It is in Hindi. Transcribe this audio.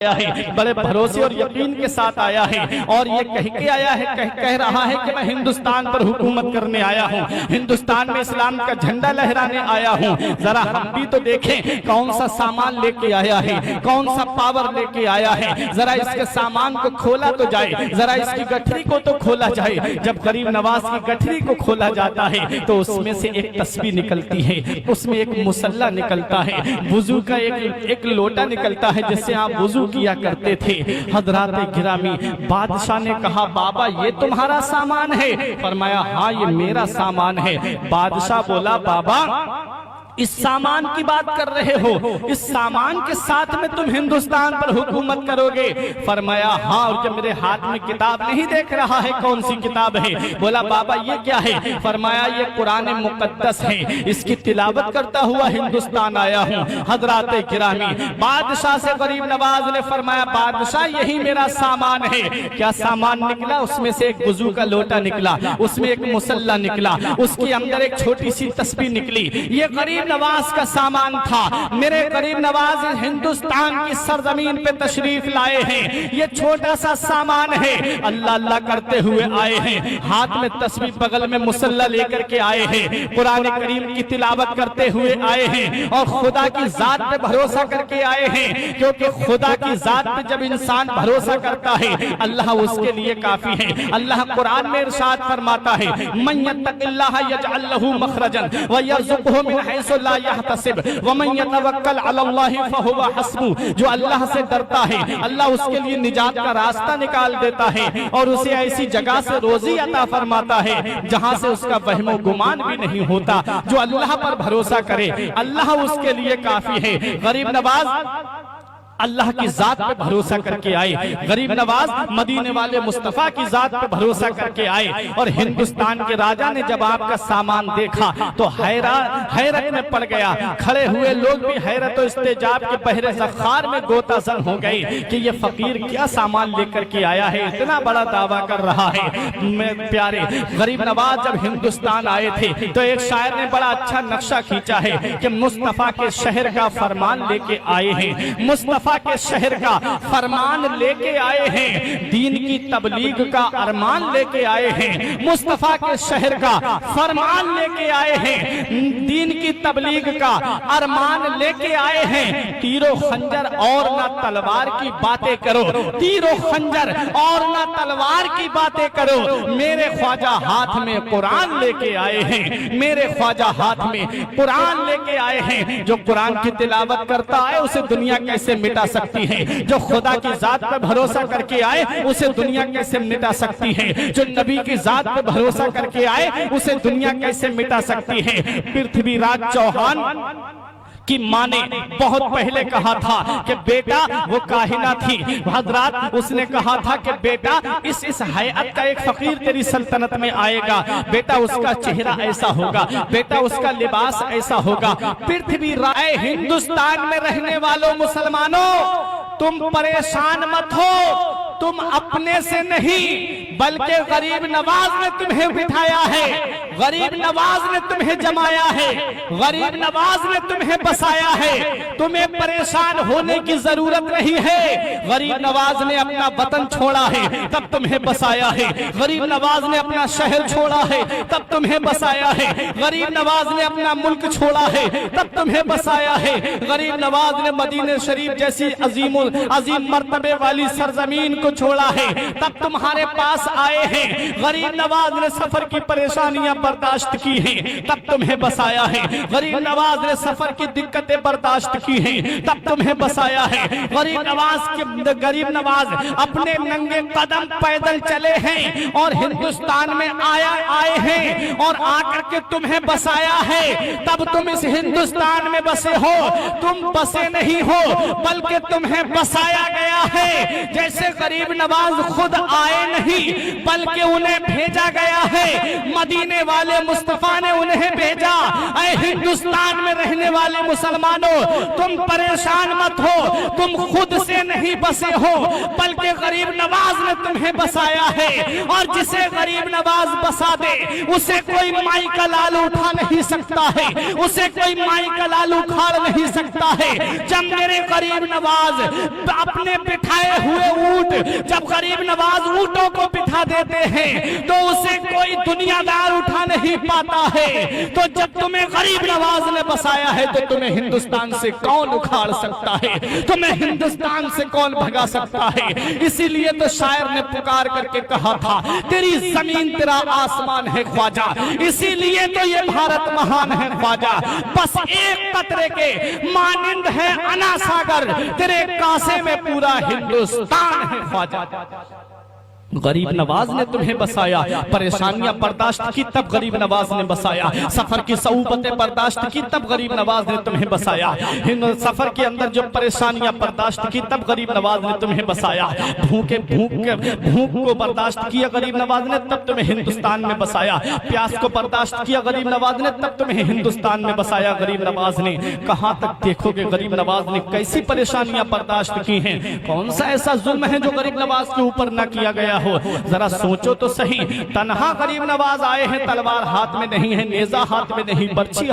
है, बड़े भरोसे और यकीन के साथ आया है और ये कह के आया है, कह रहा है कि मैं हिंदुस्तान पर हुकूमत करने आया हूँ, हिंदुस्तान में इस्लाम का झंडा लहराने आया हूँ। जरा हम भी तो देखें कौन सा सामान लेके आया है, कौन सा पावर लेके आया है। जरा इसके सामान को खोला तो जाए, जरा इसकी गठरी को तो खोला जाए। जब गरीब नवाज की गठरी को खोला जाता है तो उसमें से एक तस्बीह निकलती है, उसमें एक मुसल्ला निकलता है, वुजू का एक लोटा निकलता है जिससे आप वुजू किया करते थे। हजरात गिरामी, बादशाह ने कहा बाबा ये तुम्हारा सामान है? फरमाया हाँ ये मेरा सामान है। बादशाह बोला बाबा इस सामान की बात कर रहे हो, इस सामान के साथ में तुम हिंदुस्तान पर हुकूमत करोगे? फरमाया हाँ। और जब मेरे हाथ में किताब नहीं देख रहा है कौन सी किताब है? बोला बाबा ये क्या है? फरमाया ये कुरान मुकद्दस है, इसकी तिलावत करता हुआ हिंदुस्तान आया हूँ। हजरात गिरामी, बादशाह से गरीब नवाज ने फरमाया बादशाह यही मेरा सामान है। क्या सामान निकला? उसमें से एक वुजू का लोटा निकला, उसमें एक मुसल्ला निकला, उसके अंदर एक छोटी सी तस्बीह निकली। ये गरीब नवाज का सामान था। मेरे गरीब नवाज हिंदुस्तान की सरजमीन पे तशरीफ लाए हैं, ये छोटा सा सामान है। अल्लाह अल्लाह करते हुए आए हैं, हाथ में तस्बीह, बगल में मुसल्ला लेकर के आए हैं, कुरान करीम की तिलावत करते हुए आए हैं और खुदा की जात पे भरोसा करके आए हैं। क्योंकि खुदा की जात पे जब इंसान भरोसा करता है अल्लाह उसके लिए काफी है। अल्लाह कुरान में इरशाद फरमाता है मन यत्तकिल्लाह यजअल लहू मखरजन व यरज़ुक़हु मिन हैसु ला यहतसिब व मन यतवक्कल अलल्लाहि फहुवा हस्बुह। जो अल्लाह से डरता है अल्लाह उसके लिए निजात का रास्ता निकाल देता है और उसे ऐसी जगह से रोजी अता फरमाता है जहां से उसका वहमो गुमान भी नहीं होता। जो अल्लाह पर भरोसा करे अल्लाह उसके लिए काफी है। गरीब नवाज अल्लाह की जात पे भरोसा करके आए, गरीब नवाज मदीने वाले मुस्तफा की जात पे भरोसा करके आए। और हिंदुस्तान के राजा ने जब आपका सामान देखा तो हैरत में पड़ गया। खड़े हुए लोग भी हैरत और इस्तेजाब के बहरे ज़खार में गोताज़न हो गए कि ये फकीर क्या सामान लेकर के आया है, इतना बड़ा दावा कर रहा है। मेरे प्यारे गरीब नवाज जब हिंदुस्तान आए थे तो एक शायर ने बड़ा अच्छा नक्शा खींचा है कि मुस्तफा के शहर का फरमान लेके आए हैं, मुस्तफा के शहर का फरमान लेके आए हैं, दीन की तबलीग का अरमान लेके आए हैं। मुस्तफा के शहर का फरमान लेके आए हैं, दीन की तबलीग का अरमान लेके आए हैं। तीरों खंजर और ना तलवार की बातें करो, तीरों खंजर और ना तलवार की बातें करो। मेरे ख्वाजा हाथ में कुरान लेके आए हैं, मेरे ख्वाजा हाथ में कुरान लेके आए हैं। जो कुरान की तिलावत करता है उसे दुनिया कैसे मिटा सकती है? जो खुदा की जात पर भरोसा करके आए उसे दुनिया कैसे मिटा सकती है? जो नबी की जात पर भरोसा करके आए उसे दुनिया कैसे मिटा सकती है? पृथ्वीराज चौहान की माँ ने बहुत पहले कहा था कि बेटा वो काहिना थी। हजरात उसने कहा था कि बेटा इस हैयत का एक फकीर तेरी सल्तनत में आएगा, बेटा उसका चेहरा ऐसा होगा, बेटा उसका लिबास ऐसा होगा। पृथ्वी राय हिंदुस्तान में रहने वालों मुसलमानों तुम परेशान मत हो, तुम अपने से नहीं बल्कि गरीब नवाज ने तुम्हें बिठाया है, गरीब नवाज ने तुम्हें जमाया है, गरीब नवाज ने तुम्हें बसाया है। तुम्हें परेशान होने की जरूरत नहीं है। गरीब नवाज ने अपना वतन छोड़ा है तब तुम्हें बसाया है, गरीब नवाज ने अपना शहर छोड़ा है तब तुम्हें बसाया है, गरीब नवाज ने अपना मुल्क छोड़ा है तब तुम्हें बसाया है, गरीब नवाज ने मदीने शरीफ जैसी अजीम मर्तबे वाली सरजमीन को छोड़ा है तब तुम्हारे पास आए हैं। गरीब नवाज ने सफर की परेशानियां बर्दाश्त की हैं तब तुम्हें बसाया है, गरीब नवाज ने सफर की दिक्कतें बर्दाश्त की हैं तब तुम्हें बसाया है। गरीब नवाज अपने नंगे कदम पैदल चले हैं और हिंदुस्तान में आए हैं और आकर के तुम्हें बसाया है, तब तुम इस हिंदुस्तान में बसे हो। तुम बसे नहीं हो बल्कि तुम्हें बसाया गया है। जैसे गरीब गरीब नवाज खुद आए नहीं, बल्कि उन्हें भेजा गया है। मदीने वाले मुस्तफा ने उन्हें भेजा। ऐ हिंदुस्तान में रहने वाले मुसलमानों, तुम परेशान मत हो, तुम खुद से नहीं बसे हो, बल्कि गरीब नवाज ने तुम्हें बसाया है। और जिसे गरीब नवाज बसा दे, उसे कोई माई का लाल उठा नहीं सकता है, उसे कोई माई का लाल उखाड़ नहीं सकता है। जब मेरे गरीब नवाज अपने बिठाए हुए ऊंट, जब गरीब नवाज ऊंटों को बिठा देते हैं, तो उसे कोई दुनियादार उठा नहीं पाता है। तो जब तुम्हें गरीब नवाज ने बसाया है, तो तुम्हें हिंदुस्तान से कौन उखाड़ सकता है, तुम्हें हिंदुस्तान से कौन भगा सकता है। इसीलिए तो शायर ने पुकार करके कहा था, तेरी जमीन तेरा आसमान है ख्वाजा, इसीलिए तो ये भारत महान है ख्वाजा। बस एक कतरे के मानिंद है अना सागर, तेरे कासे में पूरा हिंदुस्तान है ख्वाजा। गरीब नवाज ने तुम्हें बसाया, परेशानियां बर्दाश्त की तब गरीब नवाज ने बसाया, सफर की सऊबतें बर्दाश्त की तब गरीब नवाज ने तुम्हें बसाया, सफर के अंदर जो परेशानियां बर्दाश्त की तब गरीब नवाज ने तुम्हें बसाया, भूख को बर्दाश्त किया गरीब नवाज ने तब तुम्हें हिंदुस्तान में बसाया, प्यास को बर्दाश्त किया गरीब नवाज ने तब तुम्हें हिंदुस्तान में बसाया। गरीब नवाज ने कहां तक देखोगे, गरीब नवाज ने कैसी परेशानियां बर्दाश्त की हैं, कौन सा ऐसा जुल्म है जो गरीब नवाज के ऊपर न किया गया हो। जरा सोचो तो सही, तन्हा गरीब नवाज आए हैं, तलवार हाथ में नहीं है, नेजा हाथ में नहीं, बर्छी